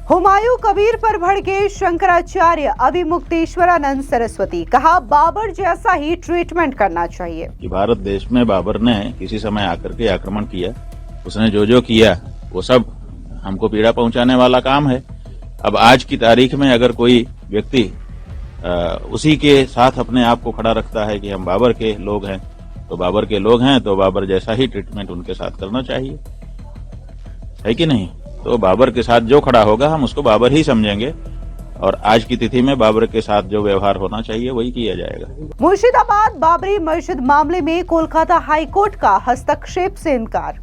हुमायूं कबीर पर भड़के शंकराचार्य अभिमुक्तेश्वरानंद सरस्वती, कहा बाबर जैसा ही ट्रीटमेंट करना चाहिए। कि भारत देश में बाबर ने किसी समय आकर के आक्रमण किया, उसने जो किया वो सब हमको पीड़ा पहुंचाने वाला काम है। अब आज की तारीख में अगर कोई व्यक्ति उसी के साथ अपने आप को खड़ा रखता है कि हम बाबर के लोग हैं, तो बाबर के लोग हैं तो बाबर जैसा ही ट्रीटमेंट उनके साथ करना चाहिए, है कि नहीं? तो बाबर के साथ जो खड़ा होगा हम उसको बाबर ही समझेंगे और आज की तिथि में बाबर के साथ जो व्यवहार होना चाहिए वही किया जाएगा। मुर्शिदाबाद बाबरी मस्जिद मामले में कोलकाता हाईकोर्ट का हस्तक्षेप से इनकार।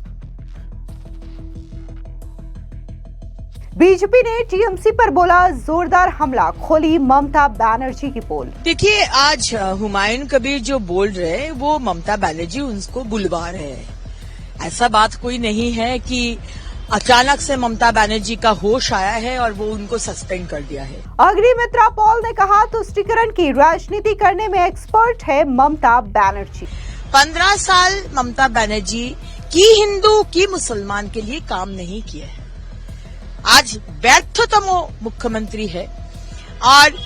बीजेपी ने टीएमसी पर बोला जोरदार हमला, खोली ममता बनर्जी की पोल। देखिए, आज हुमायूं कबीर जो बोल रहे हैं वो ममता बनर्जी उनको बुलवा रहे हैं। ऐसा बात कोई नहीं है कि अचानक से ममता बनर्जी का होश आया है और वो उनको सस्पेंड कर दिया है। अग्निमित्रा पॉल ने कहा तुष्टीकरण की राजनीति करने में एक्सपर्ट है ममता बनर्जी। 15 साल ममता बनर्जी की हिंदू की मुसलमान के लिए काम नहीं किया है। आज व्यर्थतम मुख्यमंत्री है और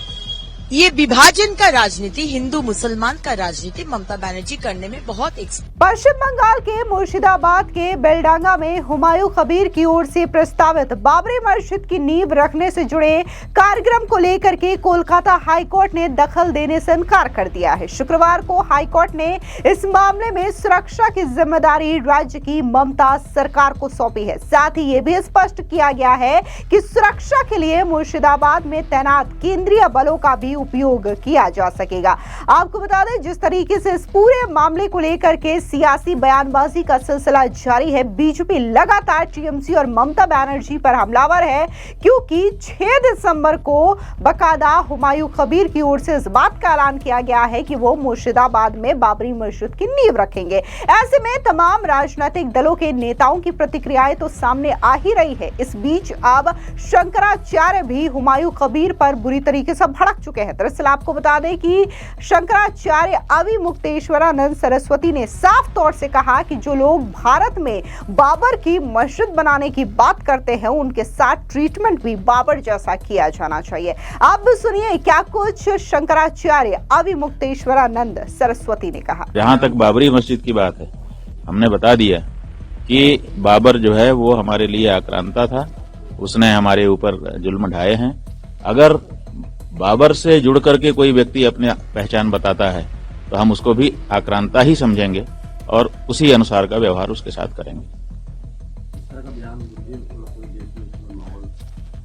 ये विभाजन का राजनीति, हिंदू मुसलमान का राजनीति ममता बनर्जी करने में बहुत पश्चिम बंगाल के मुर्शिदाबाद के बेलडांगा में हुमायूं कबीर की ओर से प्रस्तावित बाबरी मस्जिद की नींव रखने से जुड़े कार्यक्रम को लेकर के कोलकाता हाईकोर्ट ने दखल देने से इनकार कर दिया है। शुक्रवार को हाईकोर्ट ने इस मामले में सुरक्षा की जिम्मेदारी राज्य की ममता सरकार को सौंपी है। साथ ही ये भी स्पष्ट किया गया है कि सुरक्षा के लिए मुर्शिदाबाद में तैनात केंद्रीय बलों का भी उपयोग किया जा सकेगा। आपको बता दें, जिस तरीके से इस पूरे मामले को लेकर के सियासी बयानबाजी का सिलसिला जारी है, बीजेपी लगातार टीएमसी और ममता बनर्जी पर हमलावर है, क्योंकि 6 दिसंबर को बकायदा हुमायूं कबीर की ओर से इस बात का ऐलान किया गया है कि वो मुर्शिदाबाद में बाबरी मस्जिद की नींव रखेंगे। ऐसे में तमाम राजनीतिक दलों के नेताओं की प्रतिक्रियाएं तो सामने आ ही रही है। इस बीच अब शंकराचार्य भी हुमायूं कबीर पर बुरी तरीके से भड़क चुके हैं। दरअसल आपको बता दें कि शंकराचार्य अभिमुक्तेश्वरानंद सरस्वती ने साफ तौर से कहा कि जो लोग भारत में बाबर की मस्जिद बनाने की बात करते हैं उनके साथ ट्रीटमेंट भी बाबर जैसा किया जाना चाहिए। आप भी सुनिए क्या कुछ शंकराचार्य अभिमुक्तेश्वरानंद सरस्वती ने कहा। जहां तक बाबरी मस्जिद की बात है, हमने बता दिया कि बाबर जो है वो हमारे लिए आक्रांता था, उसने हमारे ऊपर जुल्म ढाए हैं। अगर बाबर से जुड़ करके कोई व्यक्ति अपनी पहचान बताता है तो हम उसको भी आक्रांता ही समझेंगे और उसी अनुसार का व्यवहार उसके साथ करेंगे।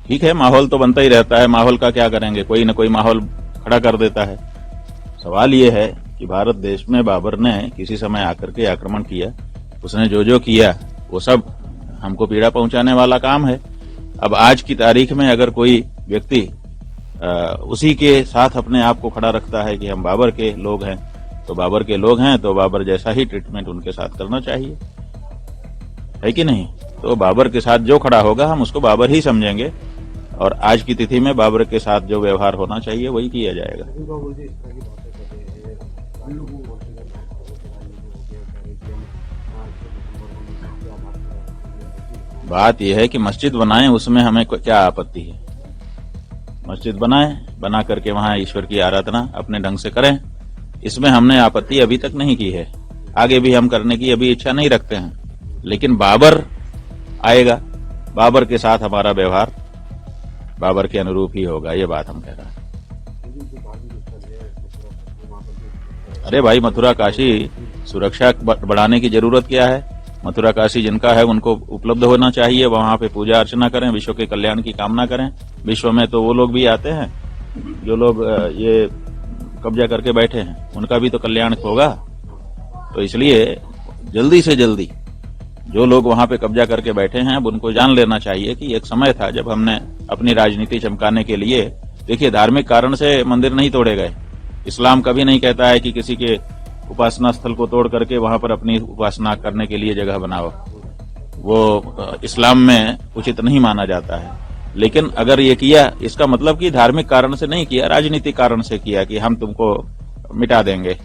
ठीक है, माहौल तो बनता ही रहता है, माहौल का क्या करेंगे, कोई न कोई माहौल खड़ा कर देता है। सवाल ये है कि भारत देश में बाबर ने किसी समय आकर के आक्रमण किया, उसने जो किया वो सब हमको पीड़ा पहुंचाने वाला काम है। अब आज की तारीख में अगर कोई व्यक्ति उसी के साथ अपने आप को खड़ा रखता है कि हम बाबर के लोग हैं, तो बाबर के लोग हैं तो बाबर जैसा ही ट्रीटमेंट उनके साथ करना चाहिए, है कि नहीं? तो बाबर के साथ जो खड़ा होगा हम उसको बाबर ही समझेंगे और आज की तिथि में बाबर के साथ जो व्यवहार होना चाहिए वही किया जाएगा। बात यह है कि मस्जिद बनाएं, उसमें हमें क्या आपत्ति है? मस्जिद बनाएं, बना करके वहां ईश्वर की आराधना अपने ढंग से करें, इसमें हमने आपत्ति अभी तक नहीं की है, आगे भी हम करने की अभी इच्छा नहीं रखते हैं। लेकिन बाबर आएगा, बाबर के साथ हमारा व्यवहार बाबर के अनुरूप ही होगा, ये बात हम कह रहे हैं। अरे भाई, मथुरा काशी सुरक्षा बढ़ाने की जरूरत क्या है? मथुरा काशी जिनका है उनको उपलब्ध होना चाहिए, वहां पे पूजा अर्चना करें, विश्व के कल्याण की कामना करें। विश्व में तो वो लोग भी आते हैं जो लोग ये कब्जा करके बैठे हैं, उनका भी तो कल्याण होगा। तो इसलिए जल्दी से जल्दी जो लोग वहां पे कब्जा करके बैठे हैं अब उनको जान लेना चाहिए कि एक समय था जब हमने अपनी राजनीति चमकाने के लिए, देखिए, धार्मिक कारण से मंदिर नहीं तोड़े गए। इस्लाम कभी नहीं कहता है कि किसी के उपासना स्थल को तोड़ करके वहां पर अपनी उपासना करने के लिए जगह बनाओ, वो इस्लाम में उचित नहीं माना जाता है। लेकिन अगर ये किया, इसका मतलब कि धार्मिक कारण से नहीं किया, राजनीतिक कारण से किया कि हम तुमको मिटा देंगे,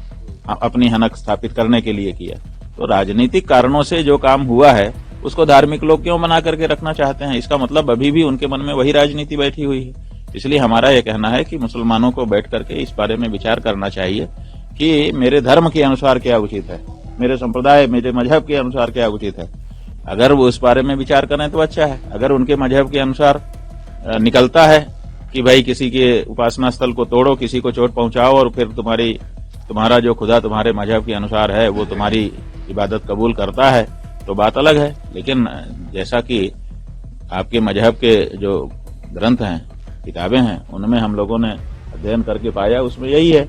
अपनी हनक स्थापित करने के लिए किया। तो राजनीतिक कारणों से जो काम हुआ है उसको धार्मिक लोग क्यों बना करके रखना चाहते हैं? इसका मतलब अभी भी उनके मन में वही राजनीति बैठी हुई है। इसलिए हमारा यह कहना है कि मुसलमानों को बैठ करके इस बारे में विचार करना चाहिए कि मेरे धर्म के अनुसार क्या उचित है, मेरे संप्रदाय, मेरे मजहब के अनुसार क्या उचित है। अगर वो इस बारे में विचार करें तो अच्छा है। अगर उनके मजहब के अनुसार निकलता है कि भाई किसी के उपासना स्थल को तोड़ो, किसी को चोट पहुंचाओ और फिर तुम्हारा जो खुदा तुम्हारे मजहब के अनुसार है वो तुम्हारी इबादत कबूल करता है, तो बात अलग है। लेकिन जैसा कि आपके मजहब के जो ग्रंथ हैं, किताबें हैं, उनमें हम लोगों ने अध्ययन करके पाया, उसमें यही है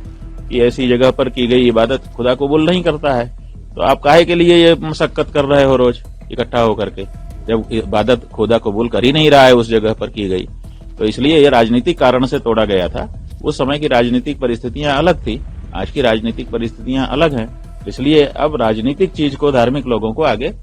कि ऐसी जगह पर की गई इबादत खुदा कबूल नहीं करता है। तो आप काहे के लिए ये मशक्कत कर रहे हो रोज इकट्ठा होकर के, जब इबादत खुदा कबूल कर ही नहीं रहा है उस जगह पर की गई। तो इसलिए ये राजनीतिक कारण से तोड़ा गया था। उस समय की राजनीतिक परिस्थितियां अलग थी, आज की राजनीतिक परिस्थितियां अलग हैं। इसलिए अब राजनीतिक चीज को धार्मिक लोगों को आगे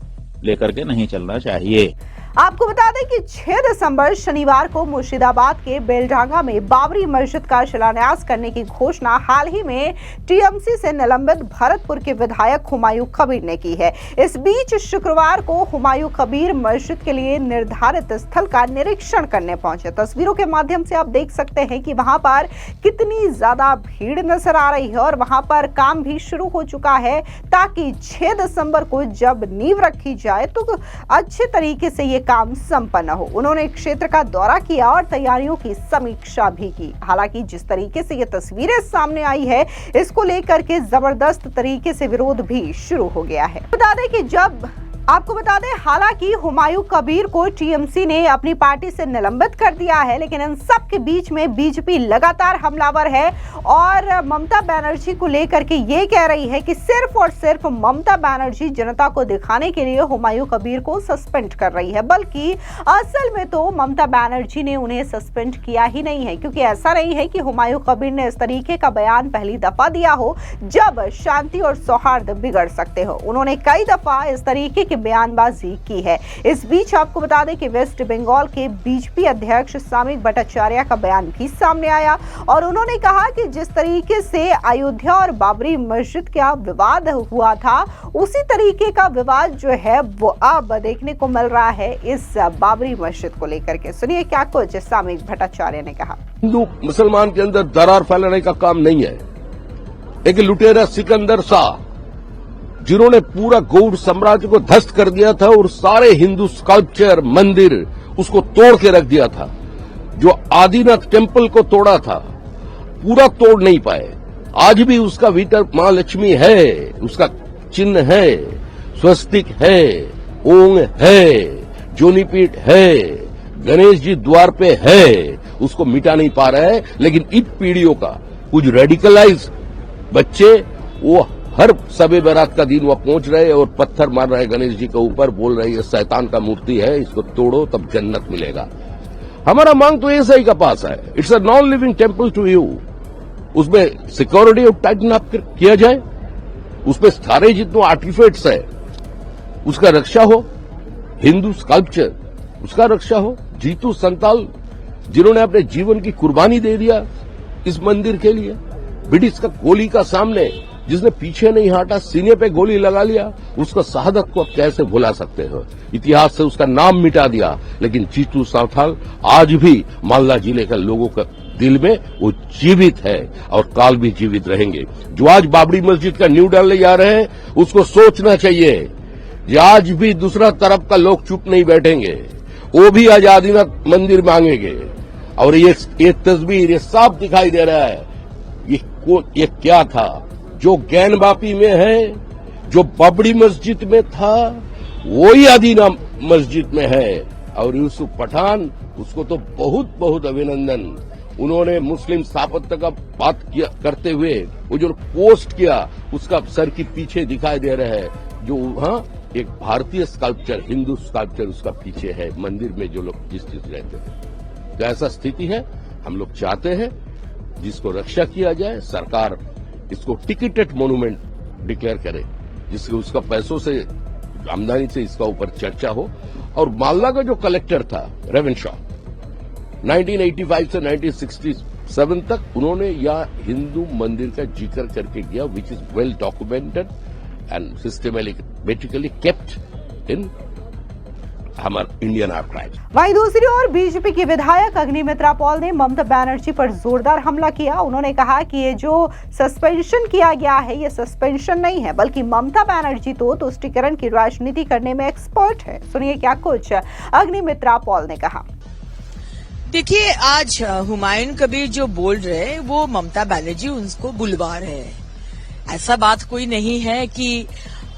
लेकर के नहीं चलना चाहिए। आपको बता दें कि 6 दिसंबर शनिवार को मुर्शिदाबाद के बेलडांगा में बाबरी मस्जिद का शिलान्यास करने की घोषणा हाल ही में टीएमसी से निलंबित भरतपुर के विधायक हुमायूं कबीर ने की है। इस बीच शुक्रवार को हुमायूं कबीर मस्जिद के लिए निर्धारित स्थल का निरीक्षण करने पहुंचे। तस्वीरों के माध्यम से आप देख सकते हैं कि वहां पर कितनी ज्यादा भीड़ नजर आ रही है और वहां पर काम भी शुरू हो चुका है, ताकि 6 दिसंबर को जब नींव रखी जाए तो अच्छे तरीके से ये काम संपन्न हो। उन्होंने क्षेत्र का दौरा किया और तैयारियों की समीक्षा भी की। हालांकि जिस तरीके से ये तस्वीरें सामने आई है, इसको लेकर के जबरदस्त तरीके से विरोध भी शुरू हो गया है। आपको बता दें हालांकि हुमायूं कबीर को टीएमसी ने अपनी पार्टी से निलंबित कर दिया है, लेकिन इन सब के बीच में बीजेपी लगातार हमलावर है और ममता बनर्जी को लेकर के ये कह रही है कि सिर्फ और सिर्फ ममता बनर्जी जनता को दिखाने के लिए हुमायूं कबीर को सस्पेंड कर रही है, बल्कि असल में तो ममता बनर्जी ने उन्हें सस्पेंड किया ही नहीं है। क्योंकि ऐसा नहीं है कि हुमायूं कबीर ने इस तरीके का बयान पहली दफा दिया हो जब शांति और सौहार्द बिगड़ सकते हो। उन्होंने कई दफा इस तरीके की बयानबाजी की है। इस बीच आपको बता दें कि वेस्ट बंगाल के बीजेपी अध्यक्ष सामिक भट्टाचार्य का बयान भी सामने आया और उन्होंने कहा कि जिस तरीके से अयोध्या और बाबरी मस्जिद का विवाद हुआ था, उसी तरीके का विवाद जो है वो अब देखने को मिल रहा है इस बाबरी मस्जिद को लेकर के। सुनिए क्या कुछ सामिक भट्टाचार्य ने कहा। हिंदू मुसलमान के अंदर दरार फैलाने का काम नहीं है। एक लुटेरा सिकंदर शाह जिन्होंने पूरा गौड़ साम्राज्य को ध्वस्त कर दिया था और सारे हिंदू स्कल्पचर मंदिर उसको तोड़ के रख दिया था, जो आदिनाथ टेम्पल को तोड़ा था पूरा तोड़ नहीं पाए। आज भी उसका भीतर मां लक्ष्मी है, उसका चिन्ह है, स्वस्तिक है, ओंग है, जोनीपीठ है, गणेश जी द्वार पे है, उसको मिटा नहीं पा रहा है। लेकिन इन पीढ़ियों का कुछ रेडिकलाइज बच्चे वो हर सबे बारात का दिन वह पहुंच रहे और पत्थर मार रहे गणेश जी के ऊपर, बोल रहे ये शैतान का मूर्ति है, इसको तोड़ो तब जन्नत मिलेगा। हमारा मांग तो ऐसा ही का पास है, it's a non living temple to you. उसमें सिक्योरिटी टाइटन अप किया जाए, उसमें सारे जितने आर्टिफैक्ट्स है उसका रक्षा हो, हिंदू स्कल्पचर उसका रक्षा हो। जीतू संताल जिन्होंने अपने जीवन की कुर्बानी दे दिया इस मंदिर के लिए, ब्रिटिश का गोली का सामने जिसने पीछे नहीं हटा, सीने पे गोली लगा लिया, उसका शहादत को आप कैसे भुला सकते हो? इतिहास से उसका नाम मिटा दिया। लेकिन जीतू संताल आज भी मालदा जिले के लोगों का दिल में वो जीवित है और काल भी जीवित रहेंगे। जो आज बाबरी मस्जिद का न्यू डालने जा रहे हैं, उसको सोचना चाहिए कि आज भी दूसरा तरफ का लोग चुप नहीं बैठेंगे, वो भी आज आदिनाथ मंदिर मांगेंगे। और ये तस्वीर ये साफ दिखाई दे रहा है, ये क्या था जो ज्ञानवापी में है, जो बाबरी मस्जिद में था, वही आदिना मस्जिद में है। और यूसुफ पठान, उसको तो बहुत बहुत अभिनंदन। उन्होंने मुस्लिम स्थापत्य का बात किया करते हुए वो जो पोस्ट किया, उसका सर के पीछे दिखाई दे रहा है, जो एक भारतीय स्कल्पचर, हिंदू स्कल्पचर उसका पीछे है, मंदिर में जो लोग जिस चीज रहते हैं। तो ऐसा स्थिति है, हम लोग चाहते हैं जिसको रक्षा किया जाए, सरकार इसको टिकटेड मोन्यूमेंट डिक्लेयर करे, जिसके उसका पैसों से आमदनी से इसका ऊपर चर्चा हो। और मालदा का जो कलेक्टर था रेवन शॉ, 1985 से 1967 तक उन्होंने यह हिंदू मंदिर का जिक्र करके किया, which is well documented and systematically kept in हमारे इंडियन आर्काइव्स। वहीं दूसरी ओर बीजेपी के विधायक अग्निमित्रा पॉल ने ममता बनर्जी पर जोरदार हमला किया। उन्होंने कहा कि ये जो सस्पेंशन किया गया है ये सस्पेंशन नहीं है, बल्कि ममता बनर्जी तो तुष्टीकरण की राजनीति करने में एक्सपर्ट है। सुनिए क्या कुछ अग्निमित्रा पॉल ने कहा। देखिए, आज हुमायूं कबीर जो बोल रहे हैं वो ममता बनर्जी उनको बुलवा रहे हैं। ऐसा बात कोई नहीं है कि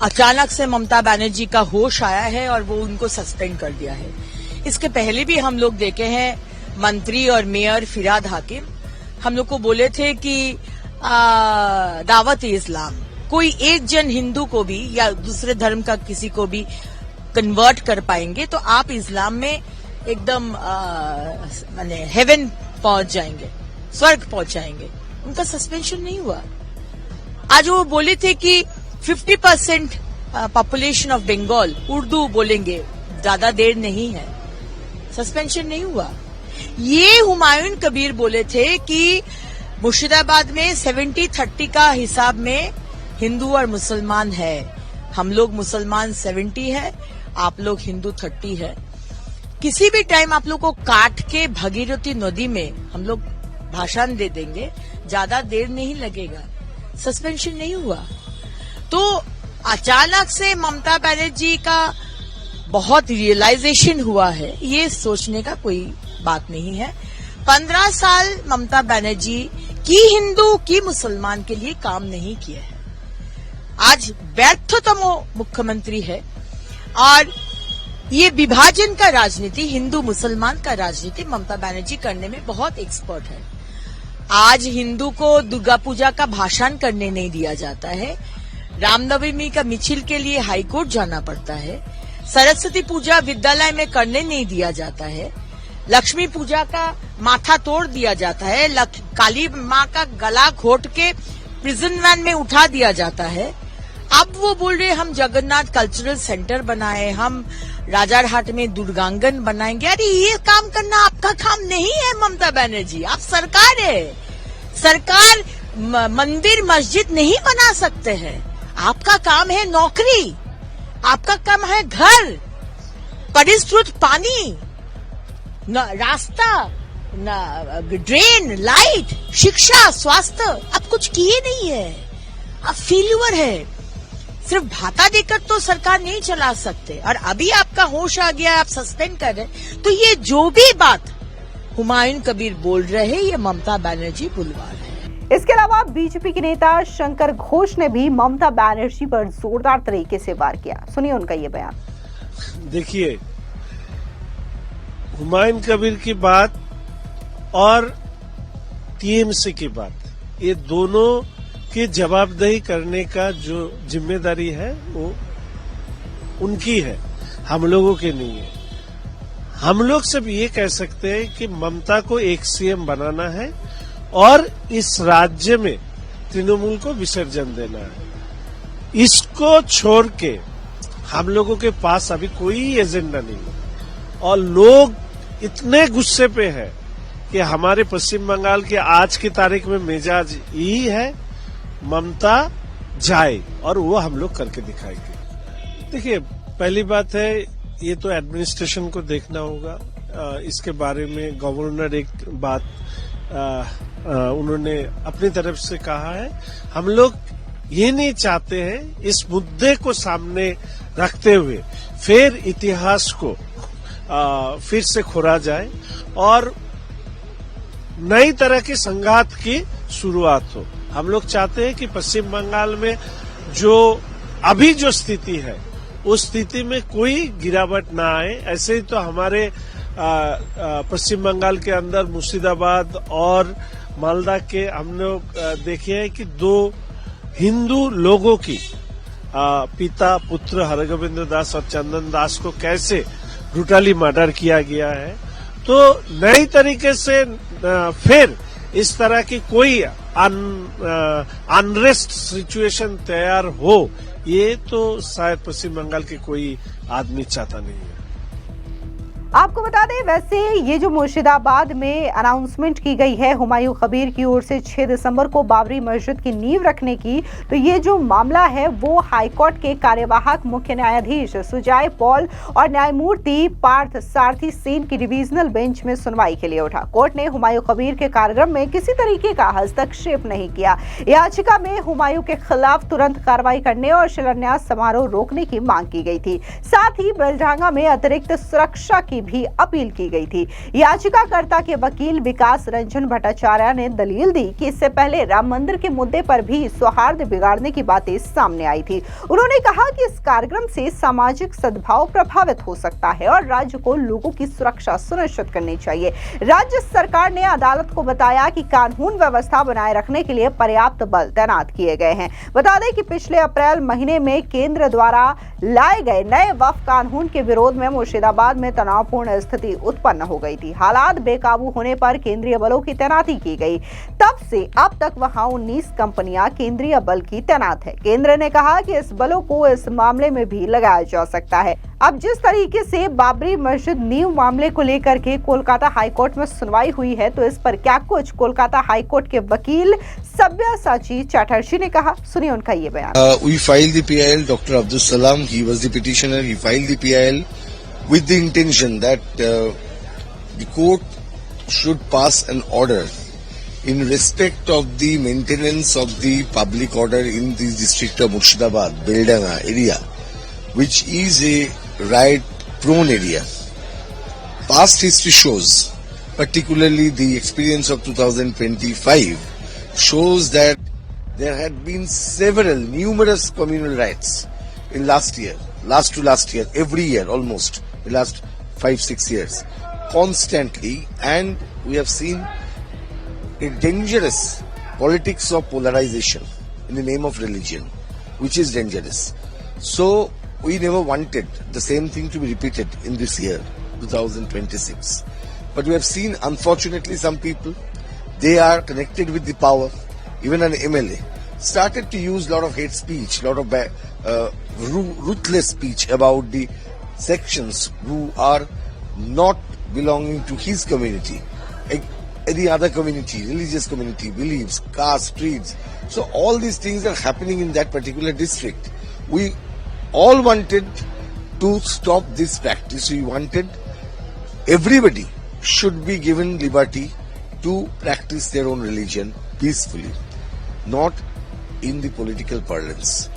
अचानक से ममता बनर्जी का होश आया है और वो उनको सस्पेंड कर दिया है। इसके पहले भी हम लोग देखे हैं, मंत्री और मेयर फिराद हाकिम हम लोग को बोले थे कि दावत इस्लाम कोई एक जन हिंदू को भी या दूसरे धर्म का किसी को भी कन्वर्ट कर पाएंगे तो आप इस्लाम में एकदम माने हेवन पहुंच जाएंगे, स्वर्ग पहुंच जाएंगे। उनका सस्पेंशन नहीं हुआ। आज वो बोले थे कि 50% पॉपुलेशन ऑफ बंगाल उर्दू बोलेंगे, ज्यादा देर नहीं है, सस्पेंशन नहीं हुआ। ये हुमायूं कबीर बोले थे कि मुर्शिदाबाद में 70-30 का हिसाब में हिंदू और मुसलमान है। हम लोग मुसलमान 70 है, आप लोग हिंदू 30 है। किसी भी टाइम आप लोग को काट के भगीरथी नदी में हम लोग भाषण दे देंगे, ज्यादा देर नहीं लगेगा। सस्पेंशन नहीं हुआ। तो अचानक से ममता बनर्जी का बहुत रियलाइजेशन हुआ है, ये सोचने का कोई बात नहीं है। 15 साल ममता बनर्जी की हिंदू की मुसलमान के लिए काम नहीं किया है। आज व्यर्थतम मुख्यमंत्री है और ये विभाजन का राजनीति, हिंदू मुसलमान का राजनीति ममता बनर्जी करने में बहुत एक्सपर्ट है। आज हिंदू को दुर्गा पूजा का भाषण करने नहीं दिया जाता है, रामनवमी का मिছিল के लिए हाईकोर्ट जाना पड़ता है, सरस्वती पूजा विद्यालय में करने नहीं दिया जाता है, लक्ष्मी पूजा का माथा तोड़ दिया जाता है, काली माँ का गला घोट के प्रिजन वैन में उठा दिया जाता है। अब वो बोल रहे हम जगन्नाथ कल्चरल सेंटर बनाए, हम राजारहाट में दुर्गांगन बनाएंगे। अरे ये काम करना आपका काम नहीं है ममता बनर्जी, आप सरकार है। सरकार मंदिर मस्जिद नहीं बना सकते हैं। आपका काम है नौकरी, आपका काम है घर, परिष्कृत पानी, रास्ता, ड्रेन, लाइट, शिक्षा, स्वास्थ्य, आप कुछ किए नहीं है, आप फेल्यूर है। सिर्फ भाता देकर तो सरकार नहीं चला सकते। और अभी आपका होश आ गया, आप सस्पेंड कर रहे, तो ये जो भी बात हुमायूं कबीर बोल रहे हैं ये ममता बनर्जी बुलवा रहे हैं। इसके अलावा बीजेपी के नेता शंकर घोष ने भी ममता बनर्जी पर जोरदार तरीके से वार किया। सुनिए उनका ये बयान। देखिए, हुमायूं कबीर की बात और टीएमसी की बात, ये दोनों की जवाबदेही करने का जो जिम्मेदारी है वो उनकी है, हम लोगों की नहीं है। हम लोग सिर्फ ये कह सकते हैं कि ममता को एक सीएम बनाना है और इस राज्य में तृणमूल को विसर्जन देना है। इसको छोड़ के हम लोगों के पास अभी कोई एजेंडा नहीं है। और लोग इतने गुस्से पे है कि हमारे पश्चिम बंगाल के आज की तारीख में मिजाज यही है, ममता जाए और वो हम लोग करके दिखाएंगे। देखिए, पहली बात है ये तो एडमिनिस्ट्रेशन को देखना होगा। इसके बारे में गवर्नर एक बात उन्होंने अपनी तरफ से कहा है। हम लोग ये नहीं चाहते हैं इस मुद्दे को सामने रखते हुए फिर इतिहास को फिर से खोरा जाए और नई तरह की संघात की शुरुआत हो। हम लोग चाहते हैं कि पश्चिम बंगाल में जो अभी जो स्थिति है उस स्थिति में कोई गिरावट ना आए। ऐसे ही तो हमारे पश्चिम बंगाल के अंदर मुर्शिदाबाद और मालदा के हम लोग देखे हैं कि 2 हिंदू लोगों की पिता पुत्र हरगोविंद दास और चंदन दास को कैसे ब्रूटली मर्डर किया गया है। तो नई तरीके से फिर इस तरह की कोई अनरेस्ट सिचुएशन तैयार हो, ये तो शायद पश्चिम बंगाल के कोई आदमी चाहता नहीं है। आपको बता दें, वैसे ये जो मुर्शिदाबाद में अनाउंसमेंट की गई है हुमायूं कबीर की ओर से 6 दिसंबर को बाबरी मस्जिद की नींव रखने की, तो ये जो मामला है वो हाईकोर्ट के कार्यवाहक मुख्य न्यायाधीश सुजय पॉल और न्यायमूर्ति पार्थ सारथी सेन की डिवीजनल बेंच में सुनवाई के लिए उठा। कोर्ट ने हुमायूं कबीर के कार्यक्रम में किसी तरीके का हस्तक्षेप नहीं किया। याचिका में हुमायूं के खिलाफ तुरंत कार्रवाई करने और शिलान्यास समारोह रोकने की मांग की गई थी। साथ ही बेलडांगा में अतिरिक्त सुरक्षा की भी अपील की गई थी। याचिकाकर्ता के वकील विकास रंजन भट्टाचार्य ने दलील दी कि इससे पहले राम मंदिर के मुद्दे पर भी सौहार्द बिगाड़ने की बातें सामने आई थी। उन्होंने कहा कि इस कार्यक्रम से सामाजिक सद्भाव प्रभावित हो सकता है और राज्य को लोगों की सुरक्षा सुनिश्चित करनी चाहिए। राज्य सरकार ने अदालत को बताया कि कानून व्यवस्था बनाए रखने के लिए पर्याप्त बल तैनात किए गए हैं। बता दें कि पिछले अप्रैल महीने में केंद्र द्वारा लाए गए नए वक्फ कानून के विरोध में मुर्शिदाबाद में तनावपूर्ण स्थिति उत्पन्न हो गई थी। हालात बेकाबू होने पर केंद्रीय बलों की तैनाती की गई। तब से अब तक वहां 19 कंपनियां केंद्रीय बल की तैनात है। केंद्र ने कहा कि इस बलों को इस मामले में भी लगाया जा सकता है। अब जिस तरीके से बाबरी मस्जिद नींव मामले को लेकर के कोलकाता हाईकोर्ट में सुनवाई हुई है, तो इस पर क्या कुछ कोलकाता हाईकोर्ट के वकील सब्यासाची चटर्जी ने कहा, सुनिए उनका ये बयान। We filed the PIL. Dr. Abdul Salam, he was the petitioner. He filed the PIL with the intention that the court should pass an order in respect of the maintenance of the public order in the district of Murshidabad, Beldanga area, which is a riot-prone area. Past history shows, particularly the experience of 2025, shows that there had been numerous communal riots in last to last year, every year almost, the last 5-6 years, constantly, and we have seen a dangerous politics of polarization in the name of religion, which is dangerous. So we never wanted the same thing to be repeated in this year, 2026. But we have seen, unfortunately, some people, they are connected with the power. Even an MLA started to use a lot of hate speech, a lot of ruthless speech about the sections who are not belonging to his community, any other community, religious community, beliefs, caste, creeds. So all these things are happening in that particular district. We all wanted to stop this practice. We wanted everybody should be given liberty to practice their own religion peacefully, not in the political parlance.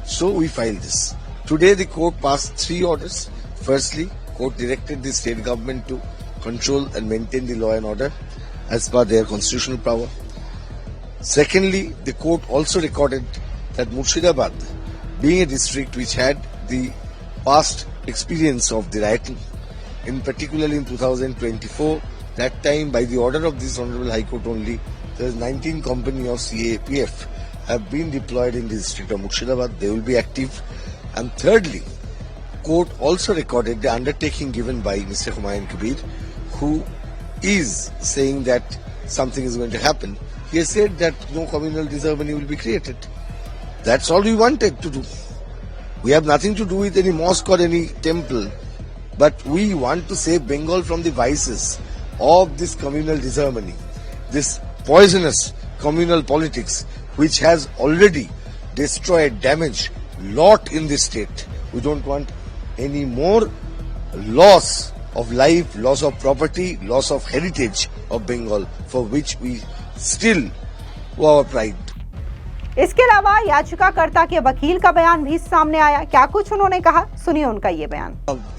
So we filed this. Today the court passed 3 orders. Firstly, court directed the state government to control and maintain the law and order as per their constitutional power. Secondly, the court also recorded that Murshidabad, being a district which had the past experience of the rioting, particularly in 2024, that time by the order of this Honorable High Court only, there is 19 company of CAPF have been deployed in the district of Murshidabad. They will be active. And thirdly, court also recorded the undertaking given by Mr. Humayun Kabir, who is saying that something is going to happen. He has said that no communal ceremony will be created. That's all we wanted to do. We have nothing to do with any mosque or any temple, but we want to save Bengal from the vices of this communal ceremony, this poisonous communal politics, which has already destroyed, damaged lot in this state. We don't want any more loss of life, loss of property, loss of heritage of Bengal, for which we still owe our pride. इसके अलावा याचिकाकर्ता के वकील का बयान भी सामने आया। क्या कुछ उन्होंने कहा, सुनिए उनका ये बयान।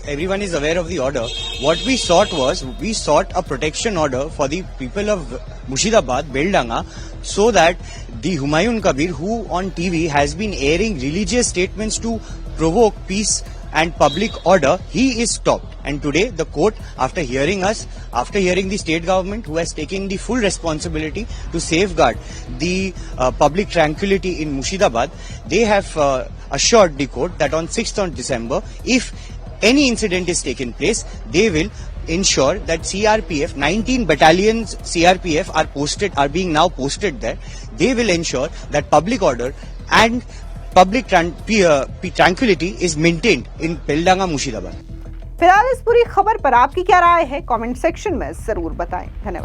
Everyone is aware of the order. What we sought a protection order for the people of Murshidabad, Beldanga, so that the Humayun Kabir, who on TV has been airing religious statements to provoke peace and public order, he is stopped. And today the court, after hearing us, after hearing the state government, who has taken the full responsibility to safeguard the public tranquility in Murshidabad, they have assured the court that on 6th of December, if any incident is taken place, they will ensure that CRPF, 19 battalions CRPF are being now posted there. They will ensure that public order and public tranquility is maintained in Beldanga, Murshidabad. फिलहाल इस पूरी खबर पर आपकी क्या राय है, comment section में जरूर बताएं। धन्यवाद।